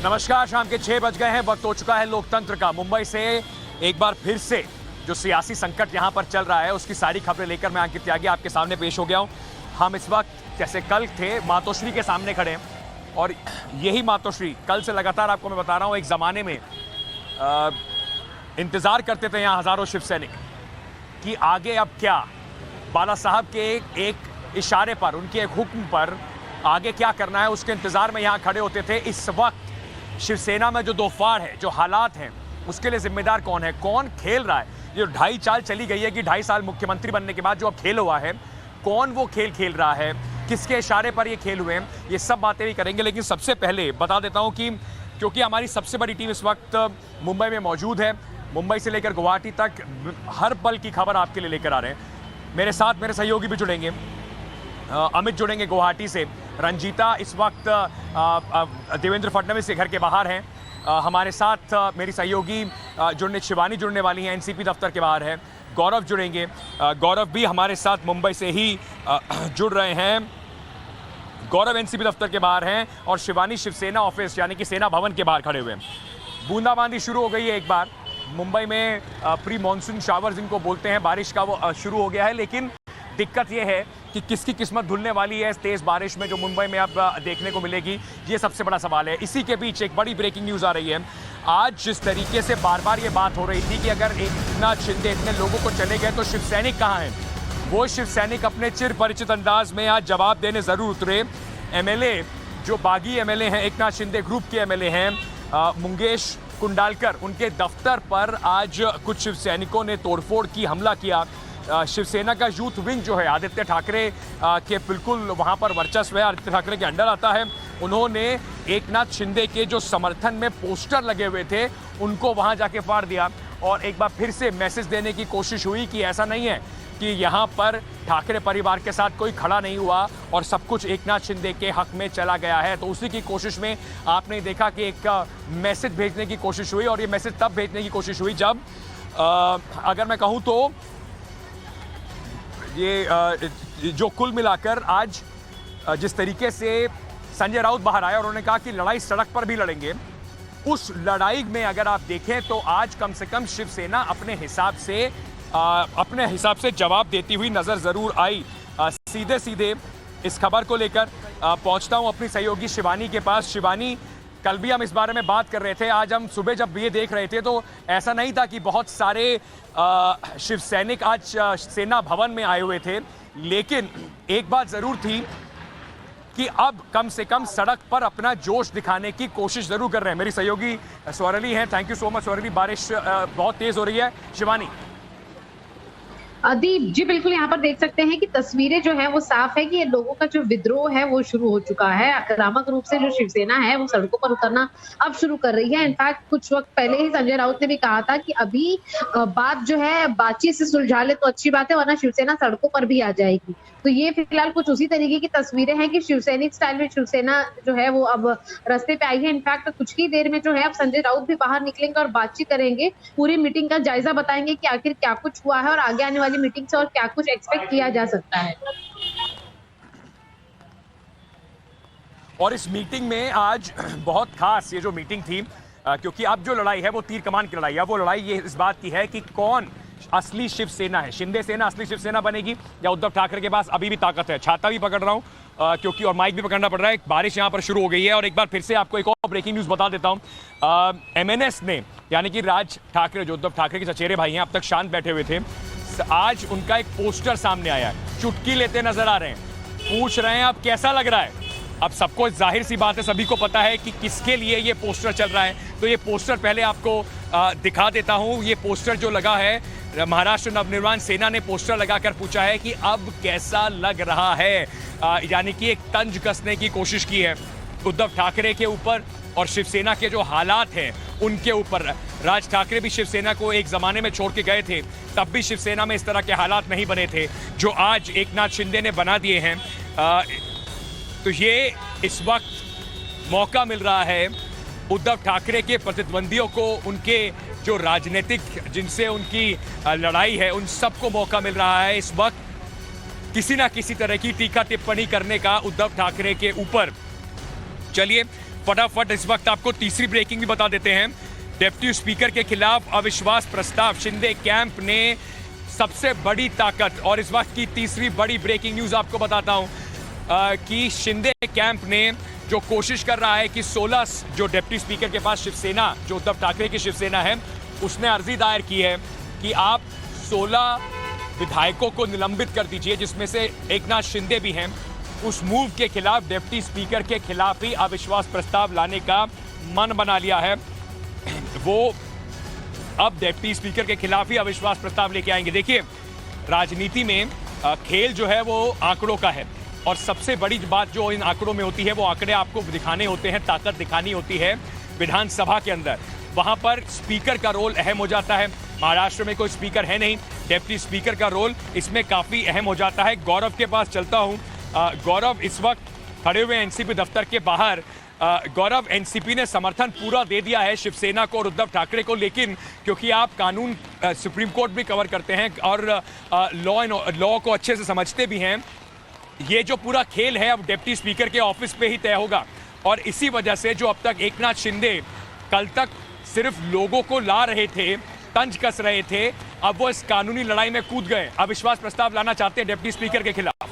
नमस्कार, शाम के 6 बज गए हैं। वक्त हो चुका है लोकतंत्र का। मुंबई से एक बार फिर से जो सियासी संकट यहां पर चल रहा है उसकी सारी खबरें लेकर मैं अंकित त्यागी आपके सामने पेश हो गया हूं। हम इस वक्त जैसे कल थे मातोश्री के सामने खड़े हैं और यही मातोश्री कल से लगातार आपको मैं बता रहा हूं, एक जमाने में इंतजार करते थे यहां हजारों शिव सैनिक कि आगे अब क्या। बाला साहब के एक इशारे पर, उनके एक हुक्म पर आगे क्या करना है उसके इंतजार में यहां खड़े होते थे। इस वक्त शिवसेना में जो दोफाड़ है, जो हालात हैं, उसके लिए जिम्मेदार कौन है, कौन खेल रहा है। जो 2.5 चाल चली गई है कि 2.5 साल मुख्यमंत्री बनने के बाद जो अब खेल हुआ है, कौन वो खेल खेल रहा है, किसके इशारे पर ये खेल हुए हैं, ये सब बातें भी करेंगे। लेकिन सबसे पहले बता देता हूं कि क्योंकि हमारी सबसे बड़ी टीम इस वक्त मुंबई में मौजूद है, मुंबई से लेकर गुवाहाटी तक हर पल की खबर आपके लिए लेकर आ रहे हैं। मेरे साथ मेरे सहयोगी भी जुड़ेंगे, अमित जुड़ेंगे गुवाहाटी से, रंजीता इस वक्त देवेंद्र फडणवीस के घर के बाहर हैं, हमारे साथ मेरी सहयोगी शिवानी जुड़ने वाली हैं, एनसीपी दफ्तर के बाहर है, गौरव जुड़ेंगे, गौरव भी हमारे साथ मुंबई से ही जुड़ रहे हैं, गौरव एनसीपी दफ्तर के बाहर हैं और शिवानी शिवसेना ऑफिस यानी कि सेना भवन के बाहर खड़े हुए हैं। बूंदाबांदी शुरू हो गई है एक बार मुंबई में, प्री मानसून शावर जिनको बोलते हैं, बारिश का वो शुरू हो गया है। लेकिन दिक्कत यह है कि किसकी किस्मत धुलने वाली है इस तेज बारिश में जो मुंबई में अब देखने को मिलेगी, ये सबसे बड़ा सवाल है। इसी के बीच एक बड़ी ब्रेकिंग न्यूज़ आ रही है। आज जिस तरीके से बार बार ये बात हो रही थी कि अगर एकनाथ शिंदे इतने लोगों को चले गए तो शिव सैनिक कहाँ हैं, वो शिव सैनिक अपने चिर परिचित अंदाज में आज जवाब देने ज़रूर उतरे। एमएलए जो बागी एमएलए हैं, एकनाथ शिंदे ग्रुप के एमएलए हैं, मुंगेश कुंडालकर, उनके दफ्तर पर आज कुछ शिव सैनिकों ने तोड़फोड़ की, हमला किया। शिवसेना का यूथ विंग जो है आदित्य ठाकरे के बिल्कुल वहाँ पर वर्चस्व है, आदित्य ठाकरे के अंडर आता है। उन्होंने एकनाथ शिंदे के जो समर्थन में पोस्टर लगे हुए थे उनको वहाँ जाके फाड़ दिया और एक बार फिर से मैसेज देने की कोशिश हुई कि ऐसा नहीं है कि यहाँ पर ठाकरे परिवार के साथ कोई खड़ा नहीं हुआ और सब कुछ एकनाथ शिंदे के हक में चला गया है। तो उसी की कोशिश में आपने देखा कि एक मैसेज भेजने की कोशिश हुई और ये मैसेज तब भेजने की कोशिश हुई जब अगर मैं कहूँ तो ये जो कुल मिलाकर आज जिस तरीके से संजय राउत बाहर आया और उन्होंने कहा कि लड़ाई सड़क पर भी लड़ेंगे, उस लड़ाई में अगर आप देखें तो आज कम से कम शिवसेना अपने हिसाब से जवाब देती हुई नजर जरूर आई। सीधे सीधे इस खबर को लेकर पहुंचता हूं अपनी सहयोगी शिवानी के पास। शिवानी, कल भी हम इस बारे में बात कर रहे थे, आज हम सुबह जब ये देख रहे थे तो ऐसा नहीं था कि बहुत सारे शिव सैनिक आज सेना भवन में आए हुए थे, लेकिन एक बात जरूर थी कि अब कम से कम सड़क पर अपना जोश दिखाने की कोशिश जरूर कर रहे हैं। मेरी सहयोगी स्वरली हैं, थैंक यू सो मच स्वरली। बारिश बहुत तेज हो रही है। शिवानी अदीप जी, बिल्कुल यहाँ पर देख सकते हैं कि तस्वीरें जो है वो साफ है कि ये लोगों का जो विद्रोह है वो शुरू हो चुका है। आक्रामक रूप से जो शिवसेना है वो सड़कों पर उतरना अब शुरू कर रही है। इनफैक्ट कुछ वक्त पहले ही संजय राउत ने भी कहा था कि अभी बात जो है बातचीत से सुलझा ले तो अच्छी बात है, वरना शिवसेना सड़कों पर भी आ जाएगी। तो ये फिलहाल कुछ उसी तरीके की तस्वीरें हैं कि शिवसैनिक स्टाइल में शिवसेना जो है वो अब रास्ते पे आई है। इनफैक्ट कुछ ही देर में जो है अब संजय राउत भी बाहर निकलेंगे और बातचीत करेंगे, पूरी मीटिंग का जायजा बताएंगे कि आखिर क्या कुछ हुआ है और आगे आने वाली मीटिंग से और क्या कुछ एक्सपेक्ट किया जा सकता है। और इस मीटिंग में आज बहुत खास ये जो मीटिंग थी, क्योंकि अब जो लड़ाई है वो तीर कमान की लड़ाई है। वो लड़ाई ये इस बात की है कि कौन असली शिवसेना है, शिंदे सेना असली शिवसेना बनेगी या उद्धव ठाकरे के पास अभी भी ताकत है। छाता भी पकड़ रहा हूं क्योंकि और माइक भी पकड़ना पड़ रहा है। बारिश यहां पर शुरू हो गई है और एक बार फिर से आपको एक और ब्रेकिंग न्यूज बता देता हूं। एमएनएस ने यानी कि राज ठाकरे जो उद्धव ठाकरे के चचेरे भाई हैं, अब तक शांत बैठे हुए थे, आज उनका एक पोस्टर सामने आया है, चुटकी लेते नजर आ रहे हैं, पूछ रहे हैं अब कैसा लग रहा है। अब सबको जाहिर सी बात है, सभी को पता है कि किसके लिए ये पोस्टर चल रहा है। तो ये पोस्टर पहले आपको दिखा देता हूं। ये पोस्टर जो लगा है, महाराष्ट्र नवनिर्माण सेना ने पोस्टर लगाकर पूछा है कि अब कैसा लग रहा है, यानी कि एक तंज कसने की कोशिश की है उद्धव ठाकरे के ऊपर और शिवसेना के जो हालात हैं उनके ऊपर। राज ठाकरे भी शिवसेना को एक जमाने में छोड़ के गए थे, तब भी शिवसेना में इस तरह के हालात नहीं बने थे जो आज एकनाथ शिंदे ने बना दिए हैं। तो ये इस वक्त मौका मिल रहा है उद्धव ठाकरे के प्रतिद्वंदियों को, उनके जो राजनीतिक जिनसे उनकी लड़ाई है उन सबको मौका मिल रहा है इस वक्त किसी ना किसी तरह की टीका टिप्पणी करने का उद्धव ठाकरे के ऊपर। चलिए फटाफट इस वक्त आपको तीसरी ब्रेकिंग भी बता देते हैं। डिप्टी स्पीकर के खिलाफ अविश्वास प्रस्ताव, शिंदे कैंप ने सबसे बड़ी ताकत। और इस वक्त की तीसरी बड़ी ब्रेकिंग न्यूज आपको बताता हूं कि शिंदे कैंप ने जो कोशिश कर रहा है कि 16 जो डिप्टी स्पीकर के पास शिवसेना, जो उद्धव ठाकरे की शिवसेना है, उसने अर्जी दायर की है कि आप 16 विधायकों को निलंबित कर दीजिए, जिसमें से एकनाथ शिंदे भी हैं। उस मूव के खिलाफ डिप्टी स्पीकर के खिलाफ ही अविश्वास प्रस्ताव लाने का मन बना लिया है। वो अब डिप्टी स्पीकर के खिलाफ ही अविश्वास प्रस्ताव लेके आएंगे। देखिए, राजनीति में खेल जो है वो आंकड़ों का है, और सबसे बड़ी बात जो इन आंकड़ों में होती है वो आंकड़े आपको दिखाने होते हैं, ताकत दिखानी होती है विधानसभा के अंदर। वहां पर स्पीकर का रोल अहम हो जाता है। महाराष्ट्र में कोई स्पीकर है नहीं, डिप्टी स्पीकर का रोल इसमें काफी अहम हो जाता है। गौरव के पास चलता हूं। गौरव इस वक्त खड़े हुए एनसीपी दफ्तर के बाहर। गौरव, एनसीपी ने समर्थन पूरा दे दिया है शिवसेना को और उद्धव ठाकरे को, लेकिन क्योंकि आप कानून, सुप्रीम कोर्ट भी कवर करते हैं और लॉ को अच्छे से समझते भी हैं, ये जो पूरा खेल है अब डिप्टी स्पीकर के ऑफिस पे ही तय होगा। और इसी वजह से जो अब तक एकनाथ शिंदे कल तक सिर्फ लोगों को ला रहे थे, तंज कस रहे थे, अब वो इस कानूनी लड़ाई में कूद गए। अविश्वास प्रस्ताव लाना चाहते हैं डिप्टी स्पीकर के खिलाफ।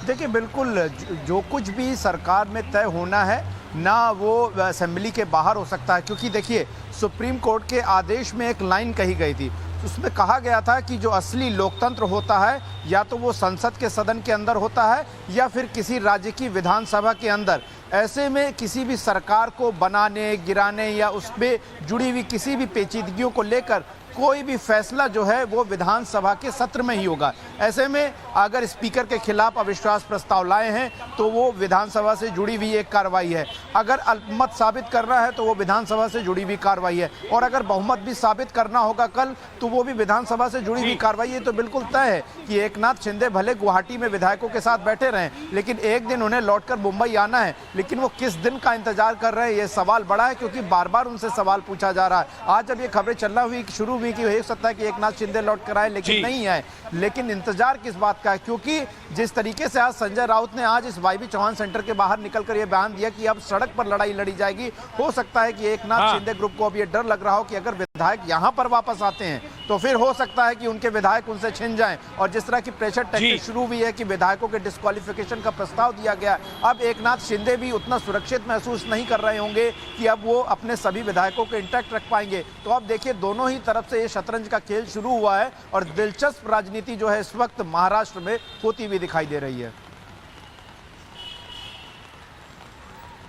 देखिए, बिल्कुल जो कुछ भी सरकार में तय होना है ना वो असेंबली के बाहर हो सकता है, क्योंकि देखिए सुप्रीम कोर्ट के आदेश में एक लाइन कही गई थी, उसमें कहा गया था कि जो असली लोकतंत्र होता है या तो वो संसद के सदन के अंदर होता है या फिर किसी राज्य की विधानसभा के अंदर। ऐसे में किसी भी सरकार को बनाने, गिराने या उसमें जुड़ी हुई किसी भी पेचीदगियों को लेकर कोई भी फैसला जो है वो विधानसभा के सत्र में ही होगा। ऐसे में अगर स्पीकर के खिलाफ अविश्वास प्रस्ताव लाए हैं तो वो विधानसभा से जुड़ी हुई एक कार्रवाई है। अगर अल्पमत साबित करना है तो वो विधानसभा से जुड़ी हुई कार्रवाई है, और अगर बहुमत भी साबित करना होगा कल तो वो भी विधानसभा से जुड़ी हुई कार्रवाई है। तो बिल्कुल तय है कि एकनाथ शिंदे भले गुवाहाटी में विधायकों के साथ बैठे रहें, लेकिन एक दिन उन्हें लौटकर मुंबई आना है। लेकिन वो किस दिन का इंतजार कर रहे हैं, ये सवाल बड़ा है, क्योंकि बार बार उनसे सवाल पूछा जा रहा है। आज जब ये खबरें चलना हुई शुरू हुई कि हो सकता है कि एकनाथ शिंदे लौट कर आए, लेकिन नहीं आए। लेकिन इंतजार किस बात का है, क्योंकि जिस तरीके से आज संजय राउत ने आज इस वाईबी चौहान सेंटर के बाहर निकलकर यह बयान दिया कि अब सड़क पर लड़ाई लड़ी जाएगी, हो सकता है कि एकनाथ शिंदे ग्रुप को अब ये डर लग रहा हो कि अगर विधायक यहां पर वापस आते हैं तो फिर हो सकता है कि उनके विधायक उनसे छिन जाएं। और जिस तरह की प्रेशर टैक्टिक शुरू हुई है कि विधायकों के डिस्क्वालिफिकेशन का प्रस्ताव दिया गया, अब एकनाथ शिंदे भी उतना सुरक्षित महसूस नहीं कर रहे होंगे कि अब वो अपने सभी विधायकों को इंटैक्ट रख पाएंगे। तो अब देखिए, दोनों ही तरफ से ये शतरंज का खेल शुरू हुआ है और दिलचस्प राजनीति जो है इस वक्त महाराष्ट्र में होती हुई दिखाई दे रही है।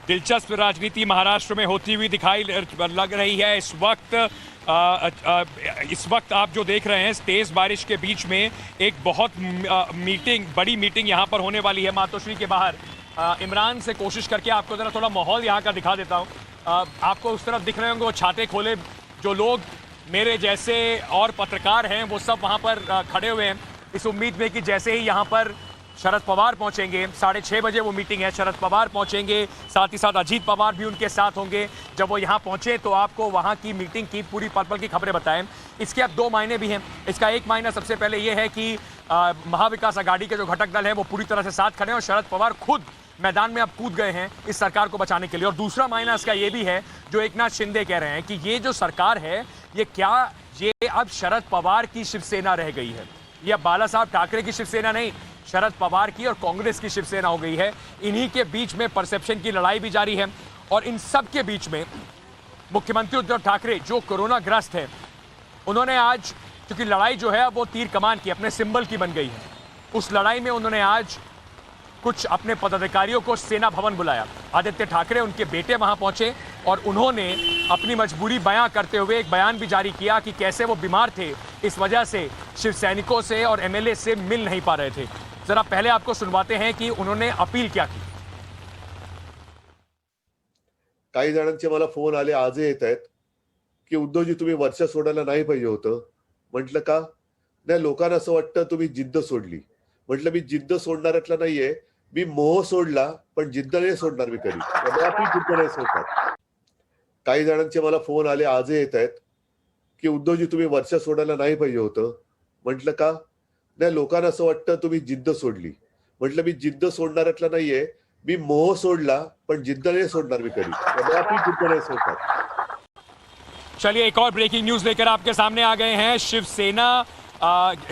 दिलचस्प राजनीति महाराष्ट्र में होती हुई दिखाई लग रही है इस वक्त। इस वक्त आप जो देख रहे हैं, तेज बारिश के बीच में एक बहुत बड़ी मीटिंग यहाँ पर होने वाली है मातोश्री के बाहर। इमरान से कोशिश करके आपको जरा थोड़ा माहौल यहाँ का दिखा देता हूँ। आपको उस तरफ दिख रहे होंगे वो छाते खोले जो लोग मेरे जैसे और पत्रकार हैं, वो सब वहाँ पर खड़े हुए हैं इस उम्मीद में कि जैसे ही यहाँ पर शरद पवार पहुंचेंगे, 6:30 बजे वो मीटिंग है, शरद पवार पहुंचेंगे, साथ ही साथ अजीत पवार भी उनके साथ होंगे। जब वो यहाँ पहुंचे तो आपको वहाँ की मीटिंग की पूरी पल की खबरें बताएं। इसके अब 2 मायने भी हैं। इसका एक मायना सबसे पहले ये है कि महाविकास अघाड़ी के जो घटक दल हैं वो पूरी तरह से साथ खड़े हैं और शरद पवार खुद मैदान में अब कूद गए हैं इस सरकार को बचाने के लिए। और दूसरा मायना इसका ये भी है जो एकनाथ शिंदे कह रहे हैं कि ये जो सरकार है ये अब शरद पवार की शिवसेना रह गई है। ये अब बाला साहब ठाकरे की शिवसेना नहीं, शरद पवार की और कांग्रेस की शिवसेना हो गई है। इन्हीं के बीच में परसेप्शन की लड़ाई भी जारी है। और इन सब के बीच में मुख्यमंत्री उद्धव ठाकरे जो कोरोना ग्रस्त है, उन्होंने आज, क्योंकि लड़ाई जो है वो तीर कमान की अपने सिंबल की बन गई है, उस लड़ाई में उन्होंने आज कुछ अपने पदाधिकारियों को सेना भवन बुलाया। आदित्य ठाकरे उनके बेटे वहां पहुंचे और उन्होंने अपनी मजबूरी बयां करते हुए एक बयान भी जारी किया कि कैसे वो बीमार थे, इस वजह से शिव सैनिकों से और एमएलए से मिल नहीं पा रहे थे। जरा पहले आपको सुनवाते हैं कि उन्होंने अपील क्या की। काही जणांचे मला फोन आले, आजही येत आहेत की उद्धवजी तुम्ही वर्षा सोडायला नाही पाहिजे होतं. म्हटलं का? नाही, लोकांना असं वाटतं तुम्ही जिद्द सोडली. म्हटलं मी जिद्द सोडणाऱ्यातला नाहीये, मी मोह सोडला पण जिद्द नाही सोडणार मी कधी. कदापि जिद्द नाही सोडणार. काही जणांचे मला फोन आले, आजही येत आहेत की उद्धवजी तुम्ही वर्षा सोडायला नाही पाहिजे होतं. म्हटलं का? नाही, लोकांना असं वाटतं तुम्ही जिद्द सोडली. म्हटलं मी जिद्द सोडणाऱ्यातला नाहीये, मी मोह सोडला पण जिद्द नाही सोडणार मी कधी, त्यामुळे आपण जिद्द नाही सोडणार. चलिए एक और ब्रेकिंग न्यूज लेकर आपके सामने आ गए हैं। शिवसेना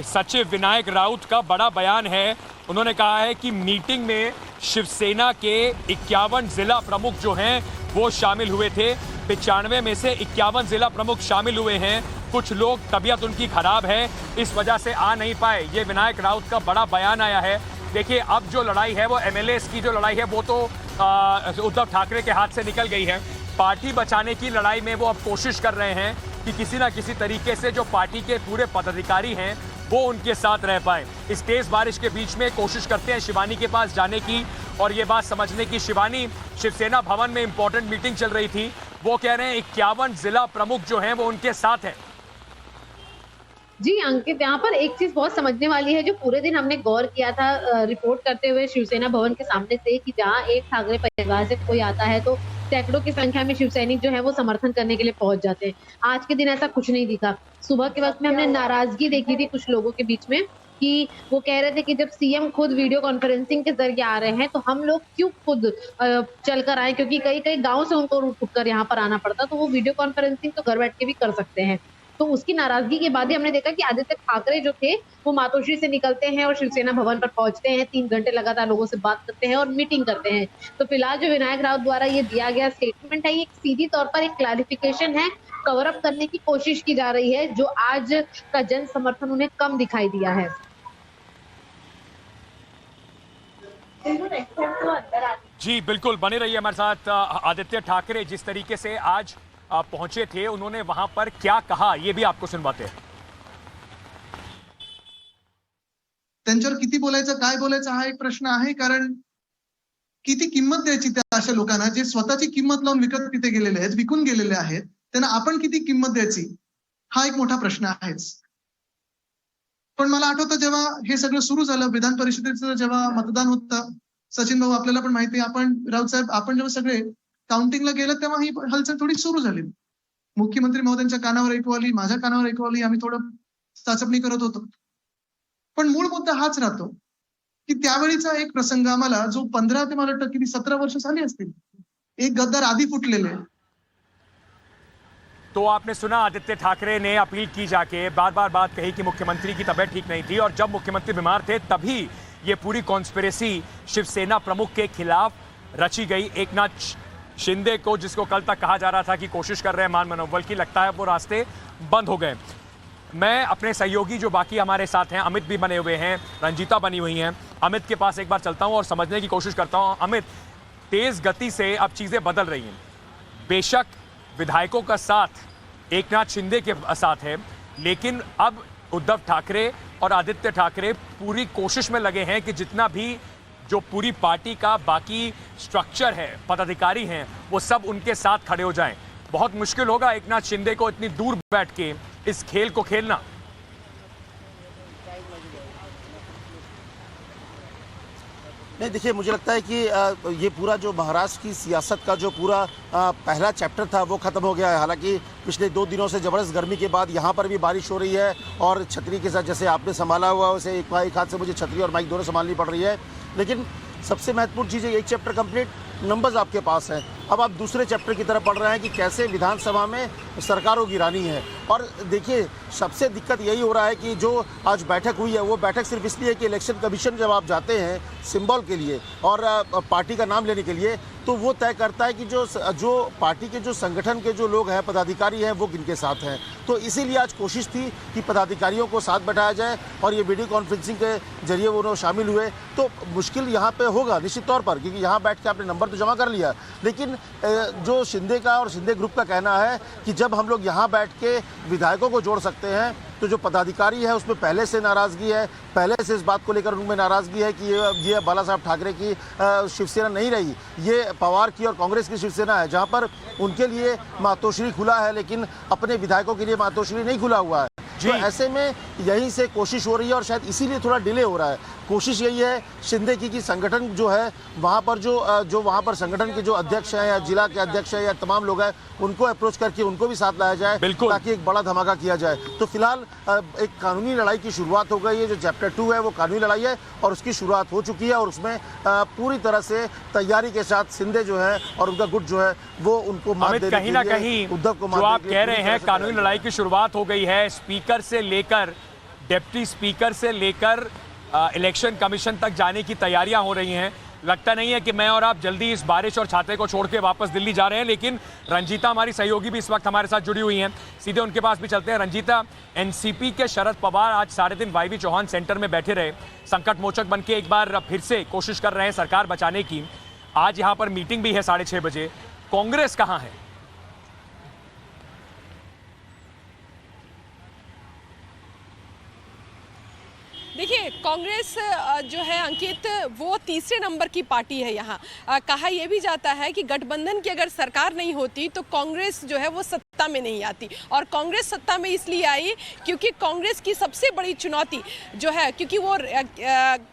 सचिव विनायक राउत का बड़ा बयान है। उन्होंने कहा है कि मीटिंग में शिवसेना के 51 जिला प्रमुख जो हैं वो शामिल हुए थे। 95 में से 51 जिला प्रमुख शामिल हुए हैं। कुछ लोग तबीयत उनकी खराब है, इस वजह से आ नहीं पाए। ये विनायक राउत का बड़ा बयान आया है। देखिए अब जो लड़ाई है वो एमएलएस की जो लड़ाई है वो तो उद्धव ठाकरे के हाथ से निकल गई है। पार्टी बचाने की लड़ाई में वो अब कोशिश कर रहे हैं कि किसी ना किसी तरीके से जो पार्टी के पूरे पदाधिकारी हैं वो उनके साथ रह पाए। इस तेज बारिश के बीच में कोशिश करते हैं शिवानी के पास जाने की और ये बात समझने की। शिवानी, शिवसेना भवन में इंपॉर्टेंट मीटिंग चल रही थी, वो कह रहे हैं 51 जिला प्रमुख जो हैं वो उनके साथ हैं। जी अंकित, यहाँ पर एक चीज बहुत समझने वाली है, जो पूरे दिन हमने गौर किया था रिपोर्ट करते हुए शिवसेना भवन के सामने से, कि जहाँ एक ठाकरे परिवार से कोई आता है तो सैकड़ों की संख्या में शिव सैनिक जो है वो समर्थन करने के लिए पहुंच जाते हैं। आज के दिन ऐसा कुछ नहीं दिखा। सुबह के वक्त में हमने नाराजगी देखी थी कुछ लोगों के बीच में, कि वो कह रहे थे कि जब सीएम खुद वीडियो कॉन्फ्रेंसिंग के जरिए आ रहे हैं तो हम लोग क्यों खुद चलकर आए, क्योंकि कई कई गाँव से उनको रूट कर यहाँ पर आना पड़ता, तो वो वीडियो कॉन्फ्रेंसिंग तो घर बैठ के भी कर सकते हैं। तो उसकी नाराजगी के बाद ही हमने देखा कि आदित्य ठाकरे जो थे वो मातोश्री से निकलते हैं और शिवसेना भवन पर पहुंचते हैं। 3 घंटे लगातार लोगों से बात करते हैं और मीटिंग करते हैं। तो फिलहाल जो विनायक राउत द्वारा ये दिया गया स्टेटमेंट है, ये सीधी तौर पर एक क्लैरिफिकेशन है, कवर अप करने की कोशिश की जा रही है, जो आज का जन समर्थन उन्हें कम दिखाई दिया है। जी बिल्कुल, बने रहिए हमारे साथ। आदित्य ठाकरे जिस तरीके से आज पहुंचे थे, उन्होंने वहां पर क्या कहा ये भी आपको सुनवाते हैं। त्यांच्यावर किती बोलायचं, काय बोलायचं हा एक प्रश्न आहे, कारण किती किंमत द्यायची त्या अशा लोकांना जे स्वतःची किंमत लावून विकत तिथे गेलेले आहेत, विकून गेलेले आहेत, त्यांना आपण किती किंमत द्यायची हा एक मोठा प्रश्न आहेच. पण मला आठवतं जेव्हा हे सगळं सुरू झालं, विधान परिषदेचं जेव्हा मतदान होतं, सचिन भाऊ आपल्याला पण माहिती आहे, आपण राऊत साहेब आपण जेव्हा सगळे काउंटिंगला गेलं तेव्हा ही हलचल थोडी सुरू झाली. मुख्यमंत्री महोदयांच्या कानावर ऐकू आली, माझ्या कानावर ऐकू आली, आम्ही थोडं चाचपणी करत होतो. पण मूळ मुद्दा हाच राहतो की त्यावेळीचा एक प्रसंग आम्हाला, जो 15 ते मला वाटतं किती 17 वर्ष झाली असतील, एक गद्दार आधी फुटलेले. तो आपने सुना, आदित्य ठाकरे ने अपील की जाके बार बार बात कही कि मुख्यमंत्री की तबीयत ठीक नहीं थी और जब मुख्यमंत्री बीमार थे तभी ये पूरी कॉन्स्पिरेसी शिवसेना प्रमुख के खिलाफ रची गई। एकनाथ शिंदे को, जिसको कल तक कहा जा रहा था कि कोशिश कर रहे हैं मान मनोबल की, लगता है वो रास्ते बंद हो गए। मैं अपने सहयोगी जो बाकी हमारे साथ हैं, अमित भी बने हुए हैं, रंजीता बनी हुई हैं, अमित के पास एक बार चलता हूं और समझने की कोशिश करता हूं। अमित, तेज गति से अब चीज़ें बदल रही हैं। बेशक विधायकों का साथ एकनाथ शिंदे के साथ है, लेकिन अब उद्धव ठाकरे और आदित्य ठाकरे पूरी कोशिश में लगे हैं कि जितना भी जो पूरी पार्टी का बाकी स्ट्रक्चर है, पदाधिकारी हैं, वो सब उनके साथ खड़े हो जाएं। बहुत मुश्किल होगा एकनाथ शिंदे को इतनी दूर बैठ के इस खेल को खेलना। नहीं, देखिए मुझे लगता है कि ये पूरा जो महाराष्ट्र की सियासत का जो पूरा पहला चैप्टर था वो ख़त्म हो गया है। हालांकि पिछले 2 दिनों से ज़बरदस्त गर्मी के बाद यहाँ पर भी बारिश हो रही है और छतरी के साथ जैसे आपने संभाला हुआ वैसे एक हाथ से मुझे छतरी और माइक दोनों संभालनी पड़ रही है। लेकिन सबसे महत्वपूर्ण चीज़ है, एक चैप्टर कंप्लीट, नंबर्स आपके पास हैं। अब आप दूसरे चैप्टर की तरफ पढ़ रहे हैं कि कैसे विधानसभा में सरकारों गिरानी है। और देखिए सबसे दिक्कत यही हो रहा है कि जो आज बैठक हुई है वो बैठक सिर्फ इसलिए है कि इलेक्शन कमीशन जब आप जाते हैं सिंबल के लिए और पार्टी का नाम लेने के लिए, तो वो तय करता है कि जो पार्टी के जो संगठन के जो लोग हैं, पदाधिकारी हैं, वो किनके साथ हैं। तो इसीलिए आज कोशिश थी कि पदाधिकारियों को साथ बैठाया जाए और ये वीडियो कॉन्फ्रेंसिंग के जरिए वो शामिल हुए। तो मुश्किल यहाँ पे होगा निश्चित तौर पर, क्योंकि यहाँ बैठ के आपने नंबर तो जमा कर लिया, लेकिन जो शिंदे का और शिंदे ग्रुप का कहना है कि जब हम लोग यहाँ बैठ के विधायकों को जोड़ सकते हैं, तो जो पदाधिकारी है उसमें पहले से नाराज़गी है, पहले से इस बात को लेकर उनमें नाराज़गी है कि ये बाला साहब ठाकरे की शिवसेना नहीं रही, ये पवार की और कांग्रेस की शिवसेना है, जहां पर उनके लिए मातोश्री खुला है लेकिन अपने विधायकों के लिए मातोश्री नहीं खुला हुआ है। तो ऐसे में यहीं से कोशिश हो रही है और शायद इसीलिए थोड़ा डिले हो रहा है। कोशिश यही है शिंदे की कि संगठन जो है वहाँ पर जो वहाँ पर संगठन के जो अध्यक्ष हैं या जिला के अध्यक्ष हैं या तमाम लोग हैं उनको अप्रोच करके उनको भी साथ लाया जाए ताकि एक बड़ा धमाका किया जाए। तो फिलहाल एक कानूनी लड़ाई की शुरुआत हो गई है। जो चैप्टर 2 है वो कानूनी लड़ाई है और उसकी शुरुआत हो चुकी है और उसमें पूरी तरह से तैयारी के साथ शिंदे जो है और उनका गुट जो है वो उनको मात देने कहीं ना कहीं उद्धव को जो आप कह रहे हैं कानूनी लड़ाई की शुरुआत हो गई है। स्पीकर से लेकर डिप्टी स्पीकर से लेकर इलेक्शन कमीशन तक जाने की तैयारियां हो रही हैं। लगता नहीं है कि मैं और आप जल्दी इस बारिश और छाते को छोड़ के वापस दिल्ली जा रहे हैं, लेकिन रंजीता हमारी सहयोगी भी इस वक्त हमारे साथ जुड़ी हुई हैं। सीधे उनके पास भी चलते हैं। रंजीता, एनसीपी के शरद पवार आज सारे दिन वाईवी चौहान सेंटर में बैठे रहे, संकट मोचक बन के एक बार फिर से कोशिश कर रहे हैं सरकार बचाने की। आज यहाँ पर मीटिंग भी है 6:30 बजे। कांग्रेस कहाँ है? देखिए, कांग्रेस जो है अंकित वो तीसरे नंबर की पार्टी है यहाँ। कहा यह भी जाता है कि गठबंधन की अगर सरकार नहीं होती तो कांग्रेस जो है वो सत्ता में नहीं आती। और कांग्रेस सत्ता में इसलिए आई क्योंकि कांग्रेस की सबसे बड़ी चुनौती जो है, क्योंकि वो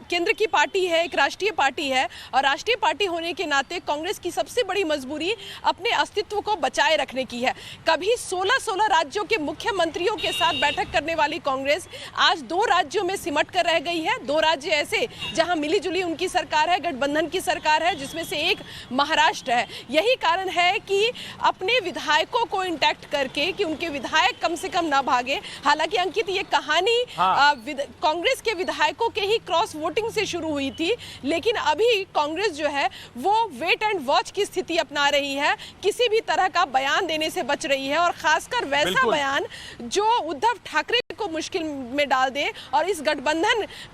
केंद्र की पार्टी है, एक राष्ट्रीय पार्टी है और राष्ट्रीय पार्टी होने के नाते कांग्रेस की सबसे बड़ी मजबूरी अपने अस्तित्व को बचाए रखने की है। कभी 16 राज्यों के मुख्यमंत्रियों के साथ बैठक करने वाली कांग्रेस आज 2 राज्यों में सिमट कर रह गई है। 2 राज्य ऐसे जहां मिली जुली उनकी सरकार है, गठबंधन की सरकार है, जिसमें से एक महाराष्ट्र है। यही कारण है कि अपने विधायकों को इंटैक्ट करके कि उनके विधायक कम से कम ना भागे। हालांकि अंकित ये कहानी कांग्रेस के विधायकों के ही क्रॉस वोटिंग से शुरू हुई थी, लेकिन अभी कांग्रेस जो है वो वेट एंड वॉच की स्थिति अपना रही है। किसी भी तरह का बयान देने से बच रही है और खासकर वैसा बयान जो उद्धव ठाकरे को मुश्किल में डाल दे और इस गठबंधन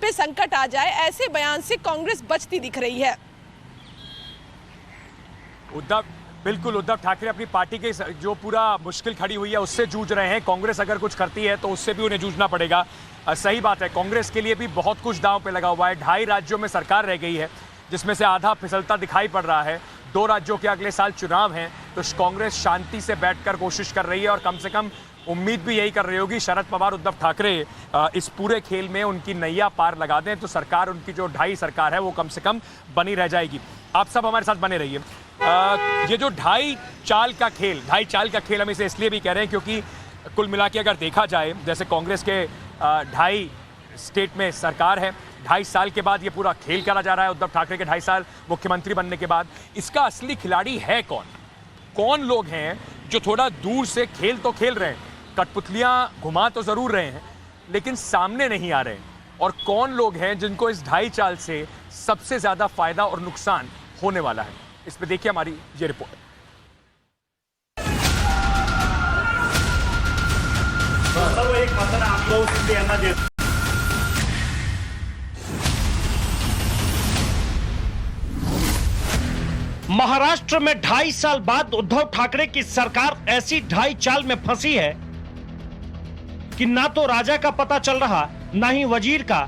पे संकट आ जाए, ऐसे बयान से कांग्रेस बचती दिख रही है। बिल्कुल उद्धव ठाकरे अपनी पार्टी के जो पूरा मुश्किल खड़ी हुई है उससे जूझ रहे हैं। कांग्रेस अगर कुछ करती है तो उससे भी उन्हें जूझना पड़ेगा। सही बात है, कांग्रेस के लिए भी बहुत कुछ दांव पे लगा हुआ है। 2.5 राज्यों में सरकार रह गई है जिसमें से आधा फिसलता दिखाई पड़ रहा है। 2 राज्यों के अगले साल चुनाव हैं, तो कांग्रेस शांति से बैठकर कोशिश कर रही है और कम से कम उम्मीद भी यही कर रही होगी शरद पवार उद्धव ठाकरे इस पूरे खेल में उनकी नैया पार लगा दें तो सरकार, उनकी जो 2.5 सरकार है वो कम से कम बनी रह जाएगी। आप सब हमारे साथ बने रहिए। ये जो 2.5 चाल का खेल हम इसे इसलिए भी कह रहे हैं क्योंकि कुल मिला के अगर देखा जाए, जैसे कांग्रेस के 2.5 स्टेट में सरकार है, 2.5 साल के बाद ये पूरा खेल करा जा रहा है। उद्धव ठाकरे के 2.5 साल मुख्यमंत्री बनने के बाद इसका असली खिलाड़ी है कौन लोग हैं जो थोड़ा दूर से खेल तो खेल रहे हैं, कठपुतलियां घुमा तो जरूर रहे हैं, लेकिन सामने नहीं आ रहे, और कौन लोग हैं जिनको इस 2.5 चाल से सबसे ज्यादा फायदा और नुकसान होने वाला है। इस पे देखिए हमारी ये रिपोर्ट। एक मत आप महाराष्ट्र में 2.5 साल बाद उद्धव ठाकरे की सरकार ऐसी 2.5 चाल में फंसी है कि ना तो राजा का पता चल रहा, ना ही वजीर का,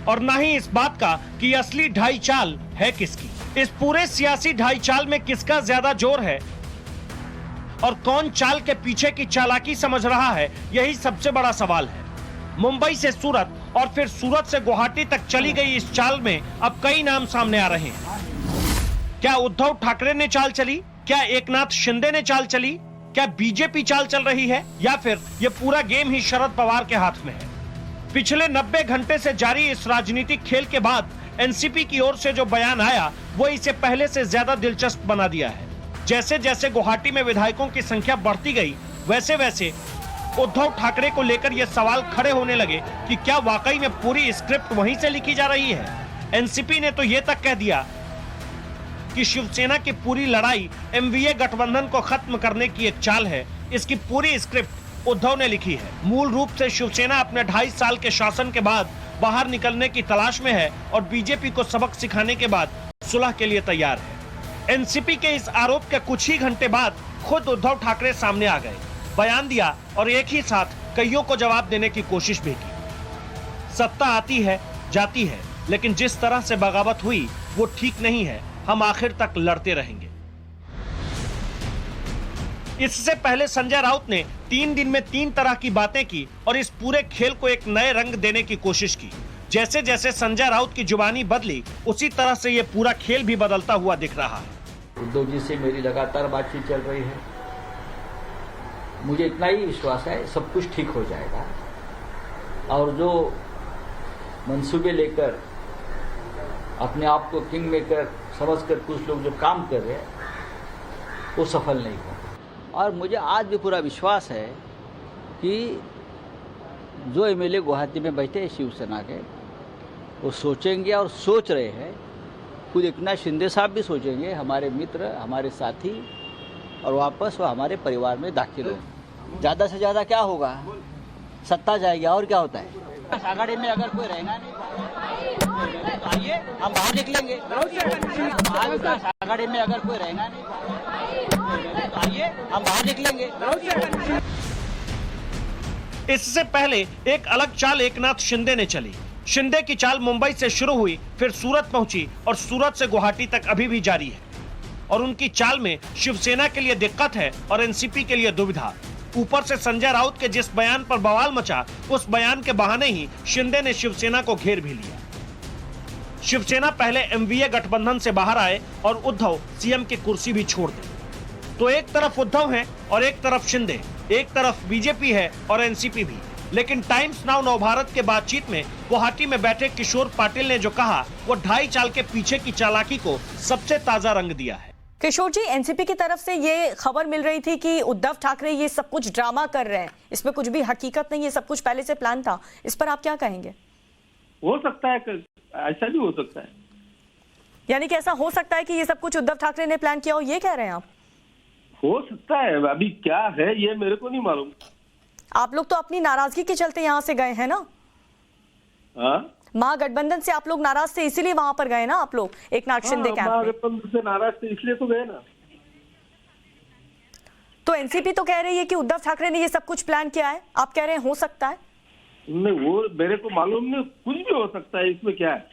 और ना ही इस बात का कि असली 2.5 चाल है किसकी। इस पूरे सियासी 2.5 चाल में किसका ज्यादा जोर है और कौन चाल के पीछे की चालाकी समझ रहा है, यही सबसे बड़ा सवाल है। मुंबई से सूरत और फिर सूरत से गुवाहाटी तक चली गई इस चाल में अब कई नाम सामने आ रहे हैं। क्या उद्धव ठाकरे ने चाल चली? क्या एकनाथ शिंदे ने चाल चली? क्या बीजेपी चाल चल रही है, या फिर यह पूरा गेम ही शरद पवार के हाथ में है? पिछले 90 घंटे से जारी इस राजनीतिक खेल के बाद एनसीपी की ओर से जो बयान आया वो इसे पहले से ज्यादा दिलचस्प बना दिया है। जैसे जैसे गुवाहाटी में विधायकों की संख्या बढ़ती गई, वैसे वैसे उद्धव ठाकरे को लेकर यह सवाल खड़े होने लगे कि क्या वाकई में पूरी स्क्रिप्ट वहीं से लिखी जा रही है। एनसीपी ने तो यह तक कह दिया कि शिवसेना की पूरी लड़ाई एमवीए गठबंधन को खत्म करने की एक चाल है। इसकी पूरी स्क्रिप्ट उद्धव ने लिखी है। मूल रूप से शिवसेना अपने 2.5 साल के शासन के बाद बाहर निकलने की तलाश में है और बीजेपी को सबक सिखाने के बाद सुलह के लिए तैयार है। एनसीपी के इस आरोप के कुछ ही घंटे बाद खुद उद्धव ठाकरे सामने आ गए, बयान दिया और एक ही साथ कईयों को जवाब देने की कोशिश भी की। सत्ता आती है, जाती है, लेकिन जिस तरह से बगावत हुई वो ठीक नहीं है। हम आखिर तक लड़ते रहेंगे। इससे पहले संजय राउत ने 3 दिन में 3 तरह की बातें की और इस पूरे खेल को एक नए रंग देने की कोशिश की। जैसे जैसे संजय राउत की जुबानी बदली, उसी तरह से ये पूरा खेल भी बदलता हुआ दिख रहा है। उद्धव जी से मेरी लगातार बातचीत चल रही है। मुझे इतना ही विश्वास है सब कुछ ठीक हो जाएगा और जो मंसूबे लेकर अपने आप को किंग मेकर समझकर कुछ लोग जो काम कर रहे हैं वो सफल नहीं हो। और मुझे आज भी पूरा विश्वास है कि जो एमएलए गुवाहाटी में बैठे हैं शिवसेना के, वो सोचेंगे और सोच रहे हैं। खुद एकनाथ शिंदे साहब भी सोचेंगे, हमारे मित्र, हमारे साथी, और वापस वो हमारे परिवार में दाखिल हो। ज़्यादा से ज़्यादा क्या होगा, सत्ता जाएगी और क्या होता है। आघाड़ी में अगर कोई रहेगा नहीं तो आइए हम बाहर निकलेंगे। आघाड़ी में अगर कोई रहेगा नहीं तो आइए हम बाहर निकलेंगे। इससे पहले एक अलग चाल एकनाथ शिंदे ने चली। शिंदे की चाल मुंबई से शुरू हुई, फिर सूरत पहुंची और सूरत से गुवाहाटी तक अभी भी जारी है। और उनकी चाल में शिवसेना के लिए दिक्कत है और एनसीपी के लिए दुविधा। ऊपर से संजय राउत के जिस बयान पर बवाल मचा, उस बयान के बहाने ही शिंदे ने शिवसेना को घेर भी लिया। शिवसेना पहले एमवीए गठबंधन से बाहर आए और उद्धव सीएम की कुर्सी भी छोड़ दे। तो एक तरफ उद्धव है और एक तरफ शिंदे, एक तरफ बीजेपी है और एनसीपी भी। लेकिन टाइम्स नाउ नवभारत के बातचीत में गुवाहाटी में बैठे किशोर पाटिल ने जो कहा, वो 2.5 साल के पीछे की चालाकी को सबसे ताजा रंग दिया है। किशोर जी, एनसीपी की तरफ से ये खबर मिल रही थी कि उद्धव ठाकरे ये सब कुछ ड्रामा कर रहे हैं, इसमें कुछ भी हकीकत नहीं है, सब कुछ पहले से प्लान था। इस पर आप क्या कहेंगे? हो सकता है, ऐसा भी हो सकता है। यानी कि ऐसा हो सकता है कि ये सब कुछ उद्धव ठाकरे ने प्लान किया हो, ये कह रहे हैं आप? हो सकता है, अभी क्या है ये मेरे को नहीं मालूम। आप लोग तो अपनी नाराजगी के चलते यहाँ से गए हैं ना? महागठबंधन से आप लोग नाराज थे, इसीलिए वहां पर गए ना आप लोग, एकनाथ शिंदे कैंप में। महागठबंधन से नाराज थे इसलिए तो गए ना। तो एनसीपी तो कह रही है कि उद्धव ठाकरे ने ये सब कुछ प्लान किया है, आप कह रहे हैं हो सकता है? नहीं, वो मेरे को मालूम नहीं, कुछ भी हो सकता है। इसमें क्या है,